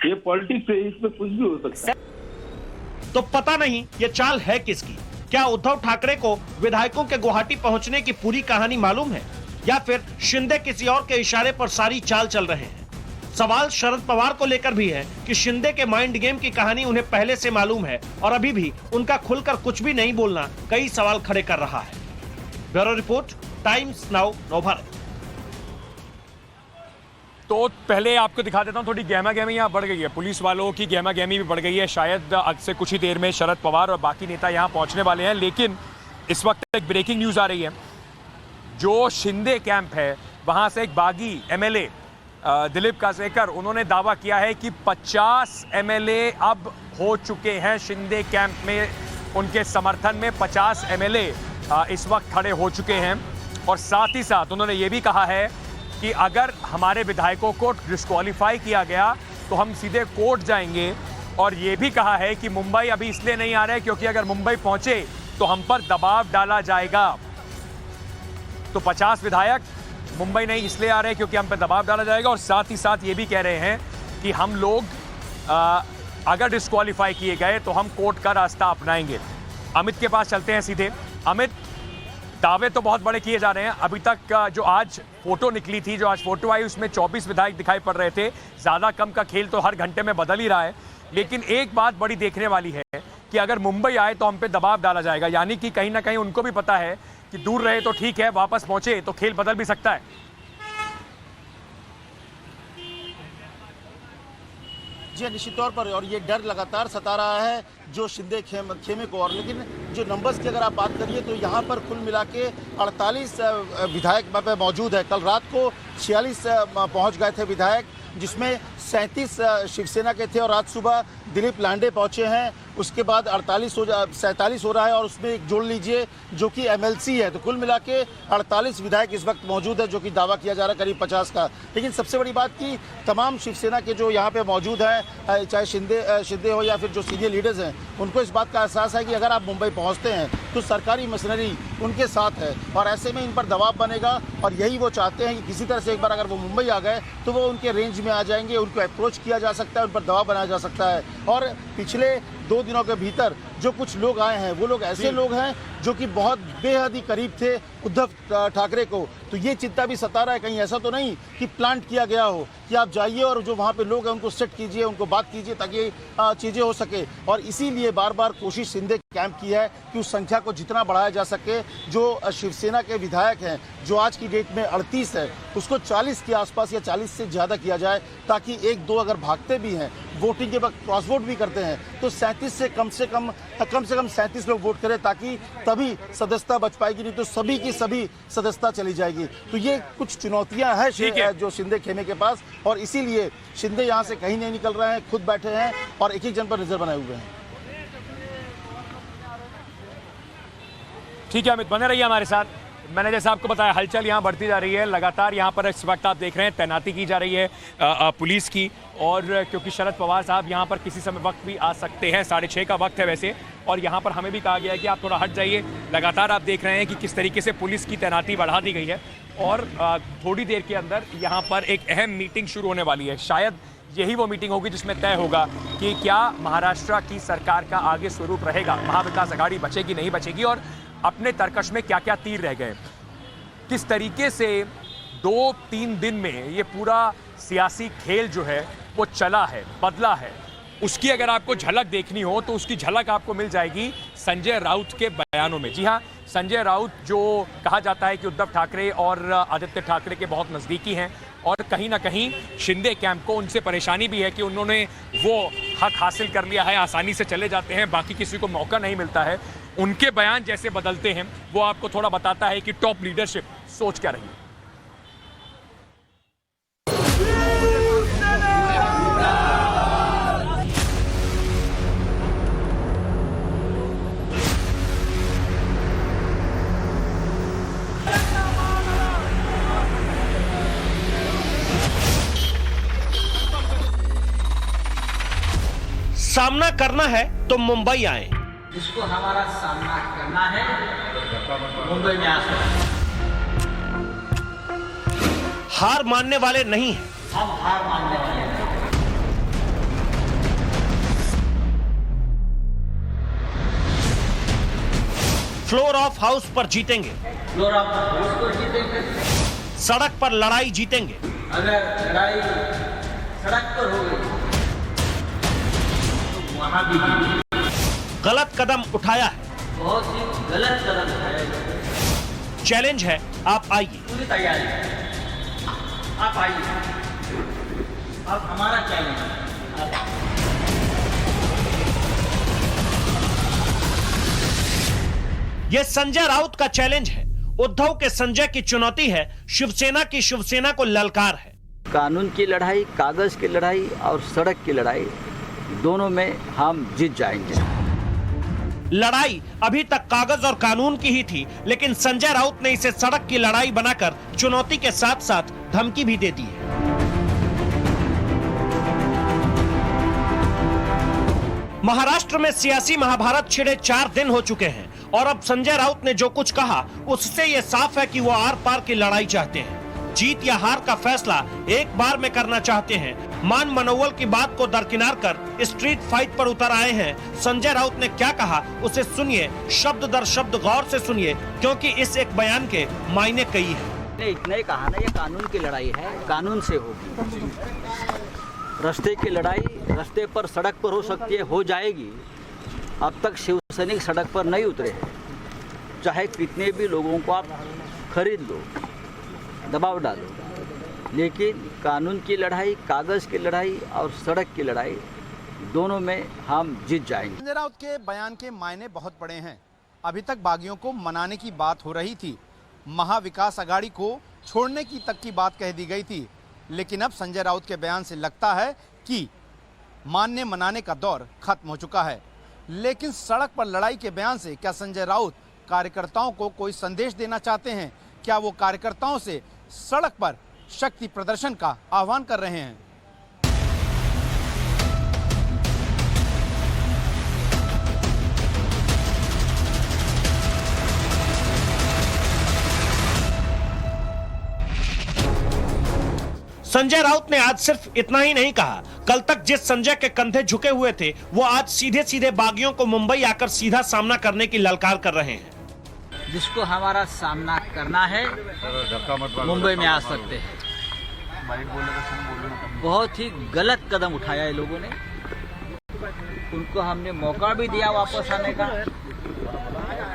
ये पॉलिटिक्स है, इसमें कुछ भी हो सकता है। तो पता नहीं ये चाल है किसकी। क्या उद्धव ठाकरे को विधायकों के गुवाहाटी पहुंचने की पूरी कहानी मालूम है, या फिर शिंदे किसी और के इशारे पर सारी चाल चल रहे हैं? सवाल शरद पवार को लेकर भी है कि शिंदे के माइंड गेम की कहानी उन्हें पहले से मालूम है और अभी भी उनका खुलकर कुछ भी नहीं बोलना कई सवाल खड़े कर रहा है। Bureau report, times now Navbharat. तो पहले आपको दिखा देता हूं, थोड़ी गहमा गहमी यहाँ बढ़ गई है, पुलिस वालों की गहमा गहमी भी बढ़ गई है। शायद आज से कुछ ही देर में शरद पवार और बाकी नेता यहाँ पहुंचने वाले हैं। लेकिन इस वक्त एक ब्रेकिंग न्यूज आ रही है। जो शिंदे कैंप है वहां से एक बागी एमएलए दिलीप कासेकर, उन्होंने दावा किया है कि 50 एमएलए अब हो चुके हैं शिंदे कैंप में। उनके समर्थन में 50 एमएलए इस वक्त खड़े हो चुके हैं। और साथ ही साथ उन्होंने ये भी कहा है कि अगर हमारे विधायकों को डिस्क्वालीफाई किया गया तो हम सीधे कोर्ट जाएंगे। और ये भी कहा है कि मुंबई अभी इसलिए नहीं आ रहे क्योंकि अगर मुंबई पहुंचे तो हम पर दबाव डाला जाएगा। तो 50 विधायक मुंबई नहीं इसलिए आ रहे हैं क्योंकि हम पे दबाव डाला जाएगा। और साथ ही साथ ये भी कह रहे हैं कि हम लोग अगर डिस्क्वालीफाई किए गए तो हम कोर्ट का रास्ता अपनाएंगे। अमित के पास चलते हैं सीधे। अमित, दावे तो बहुत बड़े किए जा रहे हैं। अभी तक जो आज फोटो निकली थी, जो आज फोटो आई, उसमें 24 विधायक दिखाई पड़ रहे थे। ज़्यादा कम का खेल तो हर घंटे में बदल ही रहा है। लेकिन एक बात बड़ी देखने वाली है कि अगर मुंबई आए तो हम पे दबाव डाला जाएगा। यानी कि कहीं ना कहीं उनको भी पता है कि दूर रहे तो ठीक है, वापस पहुंचे तो खेल बदल भी सकता है। जी निश्चित तौर पर, और ये डर लगातार सता रहा है जो शिंदे खेमे को। और लेकिन जो नंबर्स की अगर आप बात करिए तो यहाँ पर कुल मिला के 48 विधायक मौजूद है। कल रात को 46 पहुँच गए थे विधायक, जिसमें 37 शिवसेना के थे और आज सुबह दिलीप लांडे पहुंचे हैं। उसके बाद 47 हो रहा है और उसमें एक जोड़ लीजिए जो कि एमएलसी है। तो कुल मिला के 48 विधायक इस वक्त मौजूद है, जो कि दावा किया जा रहा है करीब 50 का। लेकिन सबसे बड़ी बात कि तमाम शिवसेना के जो यहाँ पे मौजूद हैं, चाहे शिंदे हो या फिर जो सीनियर लीडर्स हैं, उनको इस बात का एहसास है कि अगर आप मुंबई पहुँचते हैं तो सरकारी मशीनरी उनके साथ है और ऐसे में इन पर दबाव बनेगा। और यही वो चाहते हैं कि किसी तरह से एक बार अगर वो मुंबई आ गए तो वो उनके रेंज में आ जाएंगे, उनको अप्रोच किया जा सकता है, उन पर दबाव बनाया जा सकता है। और पिछले 2 दिनों के भीतर जो कुछ लोग आए हैं वो लोग ऐसे लोग हैं जो कि बहुत बेहद ही करीब थे उद्धव ठाकरे को। तो ये चिंता भी सता रहा है, कहीं ऐसा तो नहीं कि प्लांट किया गया हो कि आप जाइए और जो वहाँ पे लोग हैं उनको सेट कीजिए, उनको बात कीजिए ताकि चीज़ें हो सके। और इसीलिए बार बार कोशिश शिंदे कैंप की है कि उस संख्या को जितना बढ़ाया जा सके। जो शिवसेना के विधायक हैं जो आज की डेट में 38 है, उसको 40 के आसपास या 40 से ज़्यादा किया जाए, ताकि एक दो अगर भागते भी हैं, वोटिंग के वक्त क्रॉस वोट भी करते हैं, तो 37 से कम 37 लोग वोट करें, ताकि तभी सदस्यता बच पाएगी, नहीं तो सभी की सभी सदस्यता चली जाएगी। तो ये कुछ चुनौतियां हैं जो शिंदे खेमे के पास, और इसीलिए शिंदे यहाँ से कहीं नहीं निकल रहे हैं, खुद बैठे हैं और एक जन पर नजर बनाए हुए हैं। ठीक है अमित, बने रहिए हमारे साथ। मैंने जैसा आपको बताया, हलचल यहाँ बढ़ती जा रही है लगातार। यहाँ पर इस वक्त आप देख रहे हैं तैनाती की जा रही है पुलिस की, और क्योंकि शरद पवार साहब यहाँ पर किसी समय वक्त भी आ सकते हैं, 6:30 का वक्त है वैसे, और यहाँ पर हमें भी कहा गया है कि आप थोड़ा हट जाइए। लगातार आप देख रहे हैं कि किस तरीके से पुलिस की तैनाती बढ़ा दी गई है, और थोड़ी देर के अंदर यहाँ पर एक अहम मीटिंग शुरू होने वाली है। शायद यही वो मीटिंग होगी जिसमें तय होगा कि क्या महाराष्ट्र की सरकार का आगे स्वरूप रहेगा, महाविकास आघाड़ी बचेगी नहीं बचेगी, और अपने तर्कश में क्या क्या तीर रह गए। किस तरीके से 2-3 दिन में ये पूरा सियासी खेल जो है वो चला है, बदला है, उसकी अगर आपको झलक देखनी हो तो उसकी झलक आपको मिल जाएगी संजय राउत के बयानों में। जी हाँ, संजय राउत जो कहा जाता है कि उद्धव ठाकरे और आदित्य ठाकरे के बहुत नज़दीकी हैं, और कहीं ना कहीं शिंदे कैंप को उनसे परेशानी भी है कि उन्होंने वो हक हासिल कर लिया है, आसानी से चले जाते हैं, बाकी किसी को मौका नहीं मिलता है। उनके बयान जैसे बदलते हैं वो आपको थोड़ा बताता है कि टॉप लीडरशिप सोच क्या रही है। सामना करना है तो मुंबई आए। जिसको हमारा सामना करना है मुंबई में आ सकते। हार मानने वाले नहीं हैं। हम हार मानने वाले हैं। फ्लोर ऑफ हाउस पर जीतेंगे, फ्लोर ऑफ हाउस पर जीतेंगे, सड़क पर लड़ाई जीतेंगे। अगर लड़ाई सड़क पर हो गई तो वहां भी जीतेंगे। गलत कदम उठाया है, बहुत ही गलत कदम उठाया है। चैलेंज है, आप आइए। पूरी तैयारी है, आप आइए, अब हमारा चैलेंज है। यह संजय राउत का चैलेंज है, उद्धव के संजय की चुनौती है, शिवसेना की शिवसेना को ललकार है। कानून की लड़ाई, कागज की लड़ाई और सड़क की लड़ाई, दोनों में हम जीत जाएंगे। लड़ाई अभी तक कागज और कानून की ही थी, लेकिन संजय राउत ने इसे सड़क की लड़ाई बनाकर चुनौती के साथ साथ धमकी भी दे दी है। महाराष्ट्र में सियासी महाभारत छिड़े 4 दिन हो चुके हैं, और अब संजय राउत ने जो कुछ कहा उससे ये साफ है कि वो आर पार की लड़ाई चाहते हैं। जीत या हार का फैसला एक बार में करना चाहते हैं। मान मनोवल की बात को दरकिनार कर स्ट्रीट फाइट पर उतर आए हैं। संजय राउत ने क्या कहा उसे सुनिए, शब्द दर शब्द गौर से सुनिए, क्योंकि इस एक बयान के मायने कई हैं। इतना ही कहा ना, ये कानून की लड़ाई है, कानून से होगी। रास्ते की लड़ाई रास्ते पर, सड़क पर हो सकती है, हो जाएगी। अब तक शिव सैनिक सड़क पर नहीं उतरे हैं। चाहे कितने भी लोगों को आप खरीद लो, दबाव डालो, लेकिन कानून की लड़ाई, कागज की लड़ाई और सड़क की लड़ाई, दोनों में हम जीत जाएंगे। संजय राउत के बयान के मायने बहुत बड़े हैं। अभी तक बागियों को मनाने की बात हो रही थी, महाविकास आघाड़ी को छोड़ने की तक की बात कह दी गई थी, लेकिन अब संजय राउत के बयान से लगता है कि मानने मनाने का दौर खत्म हो चुका है। लेकिन सड़क पर लड़ाई के बयान से क्या संजय राउत कार्यकर्ताओं को कोई संदेश देना चाहते हैं? क्या वो कार्यकर्ताओं से सड़क पर शक्ति प्रदर्शन का आह्वान कर रहे हैं? संजय राउत ने आज सिर्फ इतना ही नहीं कहा। कल तक जिस संजय के कंधे झुके हुए थे, वो आज सीधे सीधे बागियों को मुंबई आकर सीधा सामना करने की ललकार कर रहे हैं। जिसको हमारा सामना करना है मुंबई में आ सकते हैं। बहुत ही गलत कदम उठाया है लोगों ने, उनको हमने मौका भी दिया वापस आने का।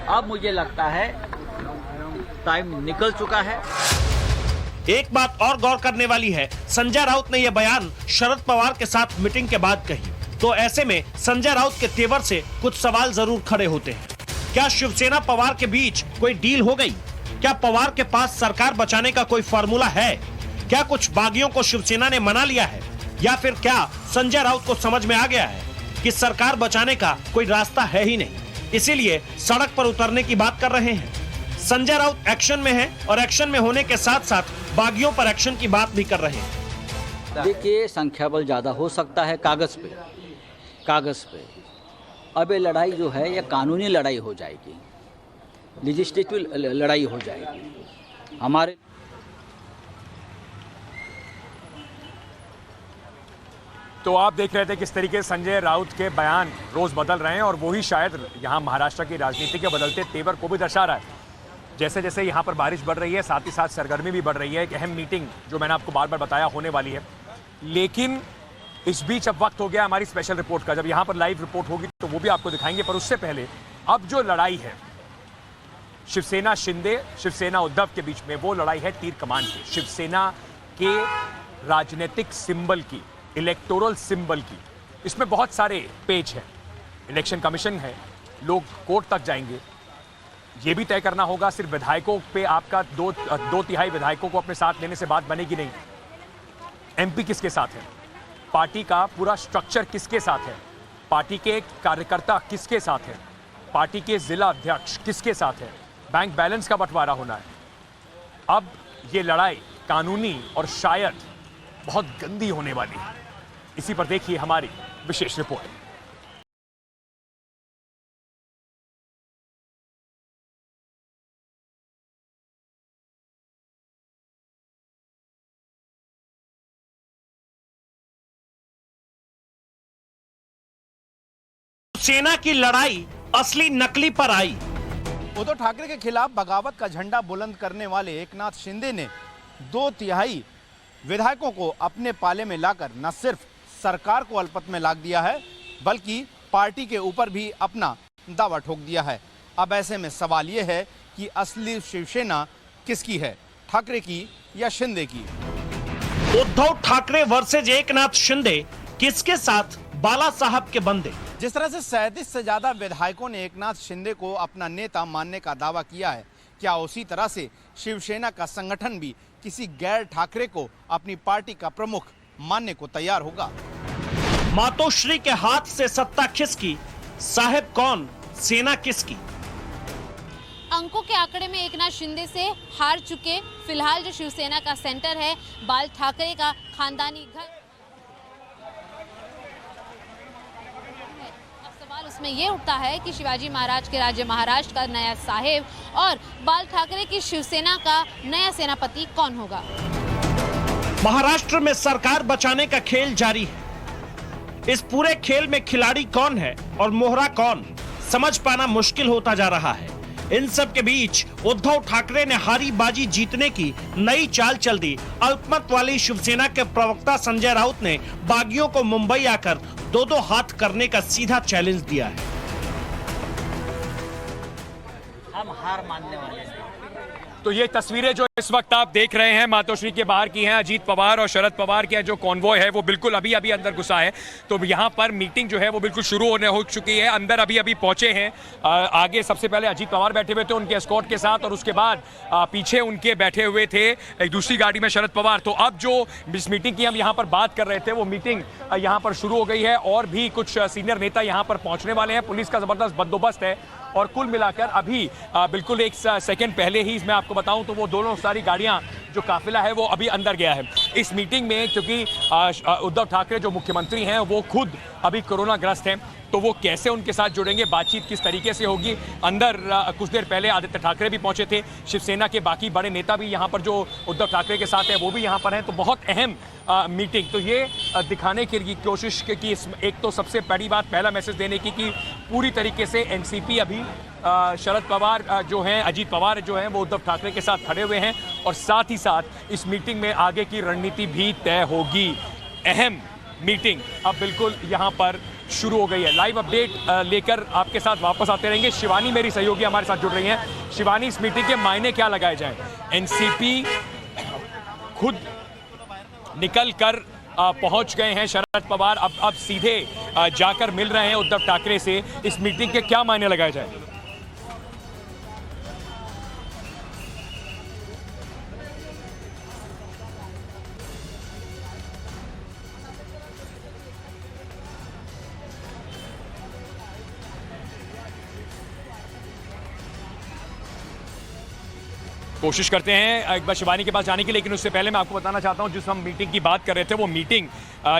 अब मुझे लगता है टाइम निकल चुका है। एक बात और गौर करने वाली है, संजय राउत ने यह बयान शरद पवार के साथ मीटिंग के बाद कही, तो ऐसे में संजय राउत के तेवर से कुछ सवाल जरूर खड़े होते हैं। क्या शिवसेना पवार के बीच कोई डील हो गई? क्या पवार के पास सरकार बचाने का कोई फार्मूला है? क्या कुछ बागियों को शिवसेना ने मना लिया है, या फिर क्या संजय राउत को समझ में आ गया है कि सरकार बचाने का कोई रास्ता है ही नहीं, इसीलिए सड़क पर उतरने की बात कर रहे हैं? संजय राउत एक्शन में है और एक्शन में होने के साथ साथ बागियों पर एक्शन की बात भी कर रहे हैं। देखिए, संख्या बल ज्यादा हो सकता है कागज पे। अब ये लड़ाई जो है ये कानूनी लड़ाई हो जाएगी, लेजिस्लेटिव लड़ाई हो जाएगी। हमारे तो आप देख रहे थे किस तरीके से संजय राउत के बयान रोज बदल रहे हैं, और वही शायद यहाँ महाराष्ट्र की राजनीति के बदलते तेवर को भी दर्शा रहा है। जैसे जैसे यहाँ पर बारिश बढ़ रही है, साथ ही साथ सरगर्मी भी बढ़ रही है। एक अहम मीटिंग जो मैंने आपको बार बार बताया होने वाली है, लेकिन इस बीच अब वक्त हो गया हमारी स्पेशल रिपोर्ट का। जब यहाँ पर लाइव रिपोर्ट होगी तो वो भी आपको दिखाएंगे, पर उससे पहले अब जो लड़ाई है शिवसेना शिंदे, शिवसेना उद्धव के बीच में, वो लड़ाई है तीर कमान की, शिवसेना के राजनीतिक सिंबल की, इलेक्टोरल सिंबल की। इसमें बहुत सारे पेच हैं, इलेक्शन कमीशन है, लोग कोर्ट तक जाएंगे, ये भी तय करना होगा सिर्फ विधायकों पे आपका दो तिहाई विधायकों को अपने साथ लेने से बात बनेगी नहीं। एमपी किसके साथ है, पार्टी का पूरा स्ट्रक्चर किसके साथ है, पार्टी के कार्यकर्ता किसके साथ है, पार्टी के जिला अध्यक्ष किसके साथ है, बैंक बैलेंस का बंटवारा होना है। अब ये लड़ाई कानूनी और शायद बहुत गंदी होने वाली है। इसी पर देखिए हमारी विशेष रिपोर्ट। सेना की लड़ाई असली नकली पर आई। उद्धव ठाकरे के खिलाफ बगावत का झंडा बुलंद करने वाले एकनाथ शिंदे ने 2/3 विधायकों को अपने पाले में लाकर न सिर्फ सरकार को अलपत में लाद दिया है, बल्कि पार्टी के ऊपर भी अपना दावा ठोक दिया है। अब ऐसे में सवाल यह है कि असली शिवसेना किसकी है, ठाकरे की या शिंदे की? उद्धव ठाकरे वर्सेज एकनाथ शिंदे, किसके साथ बाला साहब के बंदे? जिस तरह से 37 से ज्यादा विधायकों ने एकनाथ शिंदे को अपना नेता मानने का दावा किया है, क्या उसी तरह से शिवसेना का संगठन भी किसी गैर ठाकरे को अपनी पार्टी का प्रमुख मानने को तैयार होगा? मातोश्री के हाथ से सत्ता किसकी, साहेब कौन, सेना किसकी? अंकों के आंकड़े में एकनाथ शिंदे से हार चुके फिलहाल जो शिवसेना का सेंटर है, बाल ठाकरे का खानदानी घर, सवाल उसमें ये उठता है कि शिवाजी महाराज के राज्य महाराष्ट्र का नया साहेब और बाल ठाकरे की शिवसेना का नया सेनापति कौन होगा? महाराष्ट्र में सरकार बचाने का खेल जारी है। इस पूरे खेल में खिलाड़ी कौन है और मोहरा कौन, समझ पाना मुश्किल होता जा रहा है। इन सब के बीच उद्धव ठाकरे ने हारी बाजी जीतने की नई चाल चल दी। अल्पमत वाली शिवसेना के प्रवक्ता संजय राउत ने बागियों को मुंबई आकर 2-2 हाथ करने का सीधा चैलेंज दिया है। हम हार मानने वाले हैं। तो ये तस्वीरें जो इस वक्त आप देख रहे हैं मातोश्री के बाहर की हैं। अजीत पवार और शरद पवार के जो कॉन्वॉय है वो बिल्कुल अभी अभी अंदर घुसा है। तो यहाँ पर मीटिंग जो है वो बिल्कुल शुरू होने हो चुकी है। अंदर अभी अभी पहुंचे हैं। आगे सबसे पहले अजीत पवार बैठे हुए थे उनके एस्कॉर्ट के साथ, और उसके बाद पीछे उनके बैठे हुए थे एक दूसरी गाड़ी में शरद पवार। तो अब जो इस मीटिंग की हम यहाँ पर बात कर रहे थे वो मीटिंग यहाँ पर शुरू हो गई है, और भी कुछ सीनियर नेता यहाँ पर पहुँचने वाले हैं। पुलिस का जबरदस्त बंदोबस्त है, और कुल मिलाकर अभी बिल्कुल एक सेकंड पहले ही मैं आपको बताऊं तो वो दोनों सारी गाड़ियां जो काफिला है वो अभी अंदर गया है इस मीटिंग में, क्योंकि उद्धव ठाकरे जो मुख्यमंत्री हैं वो खुद अभी कोरोना ग्रस्त हैं। तो वो कैसे उनके साथ जुड़ेंगे, बातचीत किस तरीके से होगी। अंदर कुछ देर पहले आदित्य ठाकरे भी पहुंचे थे, शिवसेना के बाकी बड़े नेता भी यहाँ पर जो उद्धव ठाकरे के साथ है वो भी यहाँ पर हैं। तो बहुत अहम मीटिंग, तो ये दिखाने की कोशिश की एक तो सबसे बड़ी बात, पहला मैसेज देने की कि पूरी तरीके से एनसीपी अभी शरद पवार जो हैं, अजीत पवार जो हैं, वो उद्धव ठाकरे के साथ खड़े हुए हैं और साथ ही साथ इस मीटिंग में आगे की रणनीति भी तय होगी। अहम मीटिंग अब बिल्कुल यहाँ पर शुरू हो गई है। लाइव अपडेट लेकर आपके साथ वापस आते रहेंगे। शिवानी मेरी सहयोगी हमारे साथ जुड़ रही हैं। शिवानी, इस मीटिंग के मायने क्या लगाए जाएं? एनसीपी खुद निकल कर पहुंच गए हैं शरद पवार, अब सीधे जाकर मिल रहे हैं उद्धव ठाकरे से। इस मीटिंग के क्या मायने लगाए जाएं? कोशिश करते हैं एक बार शिवानी के पास जाने की, लेकिन उससे पहले मैं आपको बताना चाहता हूं, जिस हम मीटिंग की बात कर रहे थे वो मीटिंग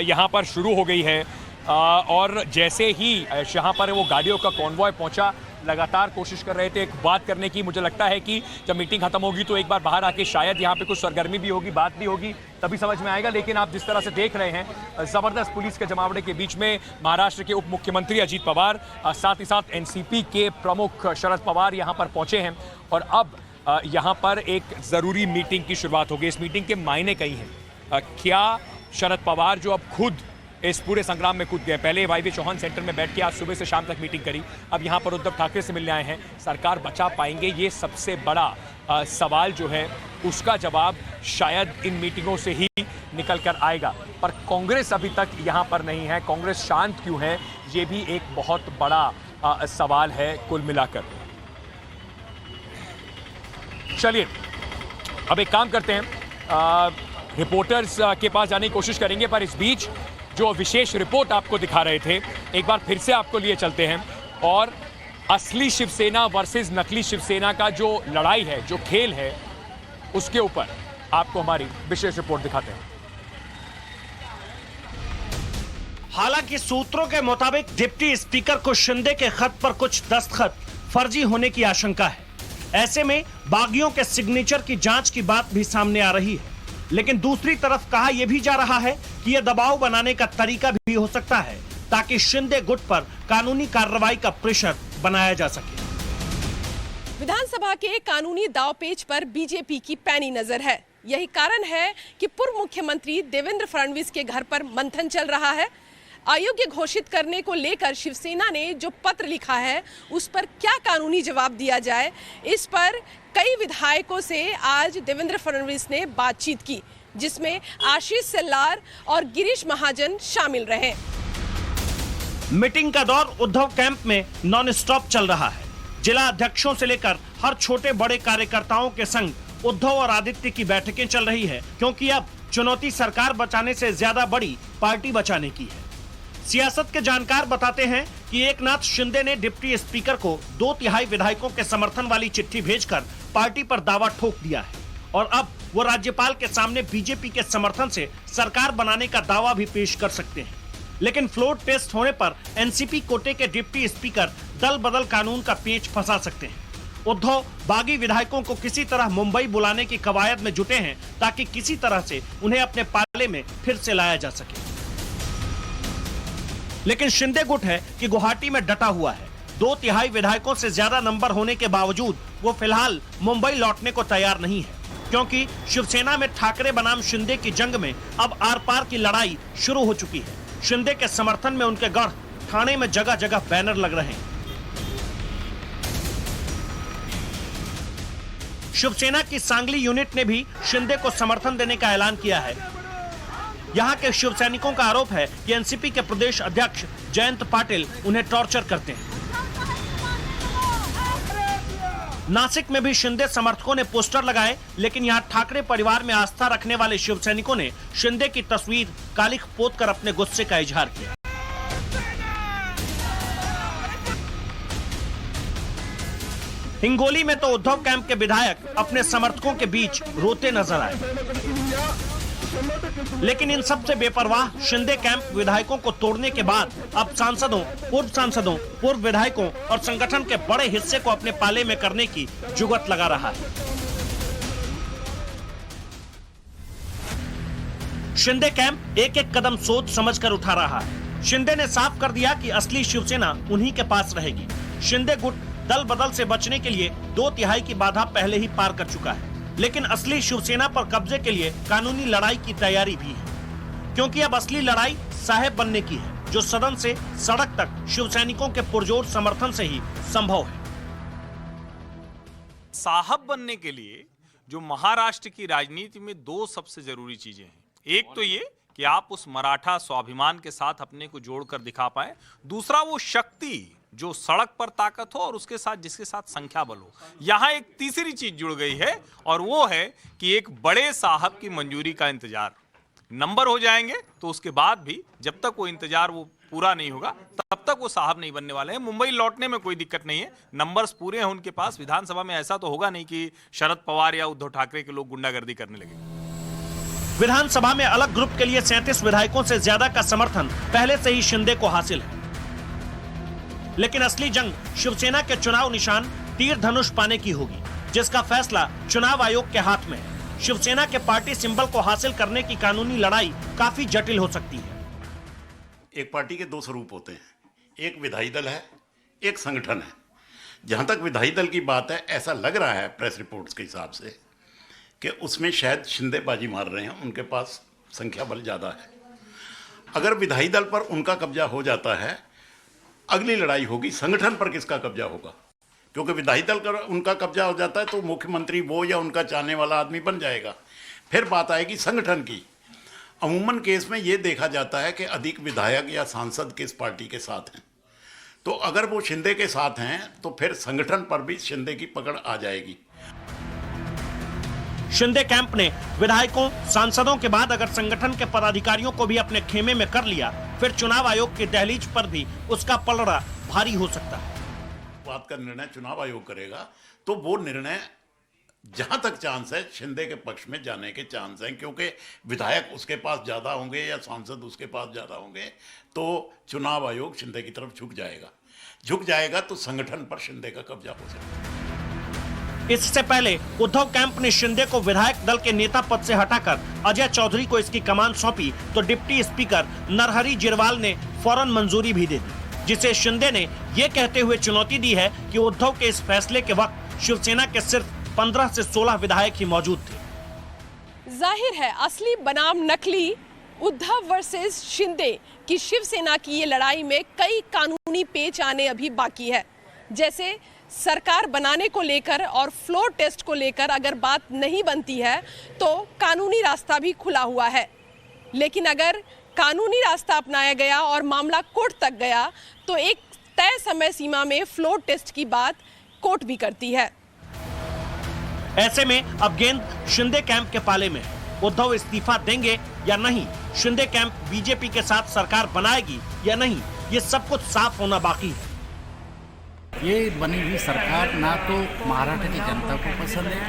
यहां पर शुरू हो गई है और जैसे ही यहाँ पर वो गाड़ियों का कॉन्वॉय पहुंचा, लगातार कोशिश कर रहे थे एक बात करने की। मुझे लगता है कि जब मीटिंग खत्म होगी तो एक बार बाहर आके शायद यहाँ पे कुछ सरगर्मी भी होगी, बात भी होगी, तभी समझ में आएगा। लेकिन आप जिस तरह से देख रहे हैं, जबरदस्त पुलिस के जमावड़े के बीच में महाराष्ट्र के उप मुख्यमंत्री अजीत पवार, साथ ही साथ एनसीपी के प्रमुख शरद पवार यहाँ पर पहुंचे हैं और अब यहाँ पर एक ज़रूरी मीटिंग की शुरुआत होगी। इस मीटिंग के मायने कई हैं। क्या शरद पवार जो अब खुद इस पूरे संग्राम में कूद गए, पहले वाईवी चौहान सेंटर में बैठ के आज सुबह से शाम तक मीटिंग करी, अब यहाँ पर उद्धव ठाकरे से मिलने आए हैं, सरकार बचा पाएंगे? ये सबसे बड़ा सवाल जो है उसका जवाब शायद इन मीटिंगों से ही निकल कर आएगा। पर कांग्रेस अभी तक यहाँ पर नहीं है, कांग्रेस शांत क्यों है, ये भी एक बहुत बड़ा सवाल है कुल मिलाकर। चलिए अब एक काम करते हैं, रिपोर्टर्स के पास जाने की कोशिश करेंगे, पर इस बीच जो विशेष रिपोर्ट आपको दिखा रहे थे एक बार फिर से आपको लिए चलते हैं और असली शिवसेना वर्सेस नकली शिवसेना का जो लड़ाई है, जो खेल है, उसके ऊपर आपको हमारी विशेष रिपोर्ट दिखाते हैं। हालांकि सूत्रों के मुताबिक डिप्टी स्पीकर को शिंदे के खत पर कुछ दस्तखत फर्जी होने की आशंका है। ऐसे में बागियों के सिग्नेचर की जांच की बात भी सामने आ रही है, लेकिन दूसरी तरफ कहा यह भी जा रहा है कि यह दबाव बनाने का तरीका भी हो सकता है ताकि शिंदे गुट पर कानूनी कार्रवाई का प्रेशर बनाया जा सके। विधानसभा के कानूनी दावपेच पर बीजेपी की पैनी नजर है। यही कारण है कि पूर्व मुख्यमंत्री देवेंद्र फडणवीस के घर पर मंथन चल रहा है। अयोग्य घोषित करने को लेकर शिवसेना ने जो पत्र लिखा है उस पर क्या कानूनी जवाब दिया जाए, इस पर कई विधायकों से आज देवेंद्र फडणवीस ने बातचीत की, जिसमें आशीष सेल्लार और गिरीश महाजन शामिल रहे। मीटिंग का दौर उद्धव कैंप में नॉन स्टॉप चल रहा है। जिला अध्यक्षों से लेकर हर छोटे बड़े कार्यकर्ताओं के संग उद्धव और आदित्य की बैठकें चल रही है, क्योंकि अब चुनौती सरकार बचाने से ज्यादा बड़ी पार्टी बचाने की है। सियासत के जानकार बताते हैं कि एकनाथ शिंदे ने डिप्टी स्पीकर को 2/3 विधायकों के समर्थन वाली चिट्ठी भेजकर पार्टी पर दावा ठोक दिया है और अब वो राज्यपाल के सामने बीजेपी के समर्थन से सरकार बनाने का दावा भी पेश कर सकते हैं। लेकिन फ्लोर टेस्ट होने पर एनसीपी कोटे के डिप्टी स्पीकर दल बदल कानून का पेच फंसा सकते हैं। उद्धव बागी विधायकों को किसी तरह मुंबई बुलाने की कवायद में जुटे हैं ताकि किसी तरह से उन्हें अपने पाले में फिर से लाया जा सके। लेकिन शिंदे गुट है कि गुवाहाटी में डटा हुआ है। 2/3 विधायकों से ज्यादा नंबर होने के बावजूद वो फिलहाल मुंबई लौटने को तैयार नहीं है, क्योंकि शिवसेना में ठाकरे बनाम शिंदे की जंग में अब आर पार की लड़ाई शुरू हो चुकी है। शिंदे के समर्थन में उनके गढ़ ठाणे में जगह जगह बैनर लग रहे हैं। शिवसेना की सांगली यूनिट ने भी शिंदे को समर्थन देने का ऐलान किया है। यहाँ के शिव सैनिकों का आरोप है कि एनसीपी के प्रदेश अध्यक्ष जयंत पाटिल उन्हें टॉर्चर करते हैं। नासिक में भी शिंदे समर्थकों ने पोस्टर लगाए, लेकिन यहाँ ठाकरे परिवार में आस्था रखने वाले शिव सैनिकों ने शिंदे की तस्वीर कालिख पोत कर अपने गुस्से का इजहार किया। हिंगोली में तो उद्धव कैंप के विधायक अपने समर्थकों के बीच रोते नजर आए। लेकिन इन सबसे बेपरवाह शिंदे कैंप विधायकों को तोड़ने के बाद अब सांसदों, पूर्व विधायकों और संगठन के बड़े हिस्से को अपने पाले में करने की जुगत लगा रहा है। शिंदे कैंप एक एक कदम सोच समझकर उठा रहा है। शिंदे ने साफ कर दिया कि असली शिवसेना उन्हीं के पास रहेगी। शिंदे गुट दल बदल से बचने के लिए 2/3 की बाधा पहले ही पार कर चुका है। लेकिन असली शिवसेना पर कब्जे के लिए कानूनी लड़ाई की तैयारी भी है, क्योंकि अब असली लड़ाई साहेब बनने की है, जो सदन से सड़क तक शिवसैनिकों के पुरजोर समर्थन से ही संभव है। साहब बनने के लिए जो महाराष्ट्र की राजनीति में 2 सबसे जरूरी चीजें हैं। एक तो ये कि आप उस मराठा स्वाभिमान के साथ अपने को जोड़कर दिखा पाए, दूसरा वो शक्ति जो सड़क पर ताकत हो और उसके साथ जिसके साथ संख्या बल हो। यहाँ एक तीसरी चीज जुड़ गई है और वो है कि एक बड़े साहब की मंजूरी का इंतजार। नंबर हो जाएंगे तो उसके बाद भी जब तक वो इंतजार वो पूरा नहीं होगा तब तक वो साहब नहीं बनने वाले हैं। मुंबई लौटने में कोई दिक्कत नहीं है, नंबर्स पूरे हैं उनके पास। विधानसभा में ऐसा तो होगा नहीं कि शरद पवार या उद्धव ठाकरे के लोग गुंडागर्दी करने लगे। विधानसभा में अलग ग्रुप के लिए 37 विधायकों से ज्यादा का समर्थन पहले से ही शिंदे को हासिल है, लेकिन असली जंग शिवसेना के चुनाव निशान तीर धनुष पाने की होगी, जिसका फैसला चुनाव आयोग के हाथ में है। शिवसेना के पार्टी सिंबल को हासिल करने की कानूनी लड़ाई काफी जटिल हो सकती है। एक पार्टी के 2 स्वरूप होते हैं, एक विधायी दल है, एक संगठन है। जहां तक विधायी दल की बात है, ऐसा लग रहा है प्रेस रिपोर्ट्स के हिसाब से कि उसमें शायद शिंदे बाजी मार रहे हैं, उनके पास संख्या बल ज़्यादा है। अगर विधायी दल पर उनका कब्जा हो जाता है, अगली लड़ाई होगी संगठन पर किसका कब्जा होगा, क्योंकि विधायी दल का उनका कब्जा हो जाता है तो मुख्यमंत्री वो या उनका चाहने वाला आदमी बन जाएगा। फिर बात आएगी संगठन की। अमूमन केस में ये देखा जाता है कि अधिक विधायक या सांसद किस पार्टी के साथ हैं, तो अगर वो शिंदे के साथ हैं तो फिर संगठन पर भी शिंदे की पकड़ आ जाएगी। शिंदे कैंप ने विधायकों सांसदों के बाद अगर संगठन के पदाधिकारियों को भी अपने खेमे में कर लिया, फिर चुनाव आयोग की दहलीज पर भी उसका पलड़ा भारी हो सकता है। बात का निर्णय चुनाव आयोग करेगा, तो वो निर्णय जहां तक चांस है शिंदे के पक्ष में जाने के चांस हैं, क्योंकि विधायक उसके पास ज्यादा होंगे या सांसद उसके पास ज्यादा होंगे, तो चुनाव आयोग शिंदे की तरफ झुक जाएगा तो संगठन पर शिंदे का कब्जा हो सकता है। इससे पहले उद्धव कैंप ने शिंदे को विधायक दल के नेता पद से हटाकर अजय चौधरी को इसकी कमान सौंपी, तो डिप्टी स्पीकर नरहरि जिरवाल ने फौरन मंजूरी भी दे दी, जिसे शिंदे ने ये कहते हुए चुनौती दी है कि उद्धव के इस फैसले के वक्त शिवसेना के सिर्फ 15 से 16 विधायक ही मौजूद थे। जाहिर है असली बनाम नकली उद्धव वर्सेस शिंदे की शिवसेना की ये लड़ाई में कई कानूनी पेच आने अभी बाकी है। जैसे सरकार बनाने को लेकर और फ्लोर टेस्ट को लेकर अगर बात नहीं बनती है तो कानूनी रास्ता भी खुला हुआ है, लेकिन अगर कानूनी रास्ता अपनाया गया और मामला कोर्ट तक गया तो एक तय समय सीमा में फ्लोर टेस्ट की बात कोर्ट भी करती है। ऐसे में अब गेंद शिंदे कैंप के पाले में है। उद्धव इस्तीफा देंगे या नहीं, शिंदे कैंप बीजेपी के साथ सरकार बनाएगी या नहीं, ये सब कुछ साफ होना बाकी है। ये बनी हुई सरकार ना तो महाराष्ट्र की जनता को पसंद है,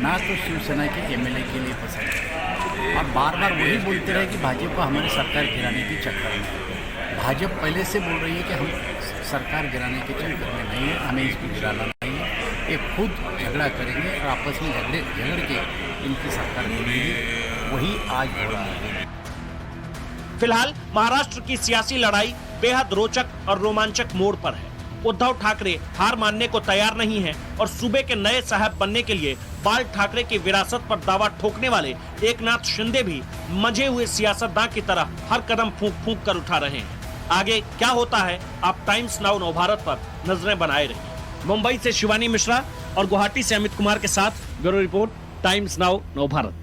ना तो शिवसेना के एमएलए के लिए पसंद है, और बार बार वही बोलते रहे कि भाजपा हमारी सरकार गिराने की चक्कर में। भाजपा पहले से बोल रही है कि हम सरकार गिराने के चक्कर में नहीं है, हमें इसको गिराना नहीं है, ये खुद झगड़ा करेंगे और आपस में झगड़ के इनकी सरकार गिरेगी, वही आज हो रहा है। फिलहाल महाराष्ट्र की सियासी लड़ाई बेहद रोचक और रोमांचक मोड़ पर है। उद्धव ठाकरे हार मानने को तैयार नहीं है और सूबे के नए साहब बनने के लिए बाल ठाकरे की विरासत पर दावा ठोकने वाले एकनाथ शिंदे भी मंझे हुए सियासतदां की तरह हर कदम फूंक फूंक कर उठा रहे हैं। आगे क्या होता है, आप टाइम्स नाउ नवभारत पर नजरें बनाए रहिए। मुंबई से शिवानी मिश्रा और गुवाहाटी से अमित कुमार के साथ bureau report, times now Navbharat.